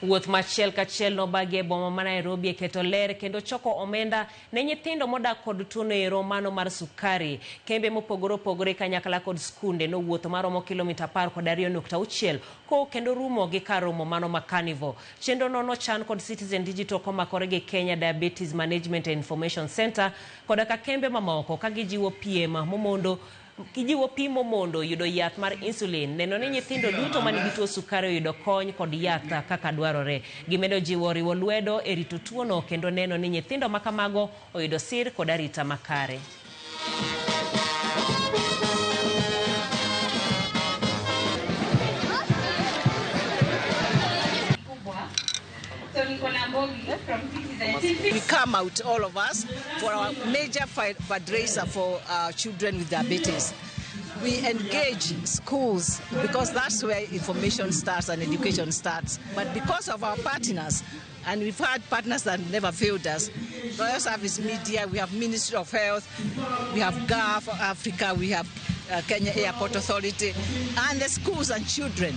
Wuoth machiel kachiel nobagi e boma ma Nairobi keto ler kendo choko omenda ne nyithindo modak kod tuo ero mano mar sukari. Kembe mopogore opogore kanyakla kod skunde no wuotho maromo kilomita 12.6 ko kendo rumo gi kar romo mano ma Carnival. Chenro no chan kod Citizen Digital komakore gi Kenya Diabetes Management and Information Center koda ka kembe mamoko ka gijiwo piem momondo yudo yath mar insulin. Neno ni nyithindo duto manigi tuo sukari yudo kony kod yath kaka dwarore. Gimedo jiwo riwo lwedo e rito tuo no kendo neno ni nyithindo makamago oyudo sir kod arita makare. We come out, all of us, for our major fundraiser for children with diabetes. We engage schools because that's where information starts and education starts. But because of our partners, and we've had partners that never failed us, Royal Service Media, we have Ministry of Health, we have GAF Africa, we have Kenya Airport Authority, and the schools and children,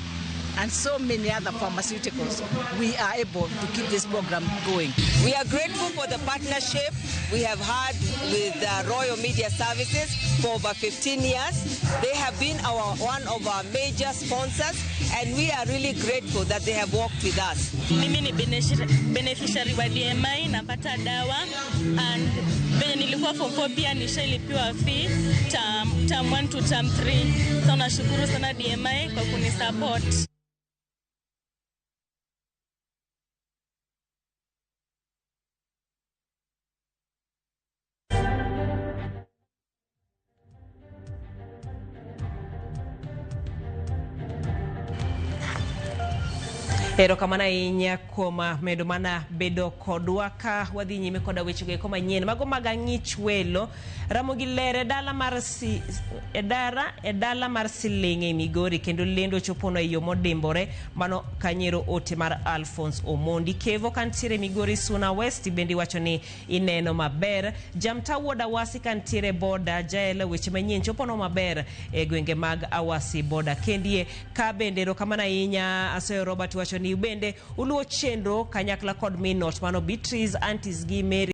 and so many other pharmaceuticals, we are able to keep this program going. We are grateful for the partnership we have had with Royal Media Services for over 15 years. They have been one of our major sponsors, and we are really grateful that they have worked with us. Mimi ni beneficiary wa DMI, napata dawa, and when nilikuwa form 4 pia nishalipiwa fee term 1 to term 3. So nashukuru sana DMI kwa kunisupport. Erokamano ahinya kuom medo mana bedo kodwa ka wadhi nyime koda wechego eko manyien mago mag ang'ich welo. Ramogi ler e dala mar Siling e Migori kendo lendo chopono e yo modimbore mano kanyero ote mar Alphonse Omondi. Kevo kantiere Migori Suna West bendi wacho ni ineno maber. Jamta woda wasi kantiere boda jaela weche manyien chopono maber e gwenge mag Awasi boda kendie ka bende. Erokamano ahinya Asoyo Robert wacho ni bende uluo chenro kanyakla kod Minot mano Beatrice Antis gi Mary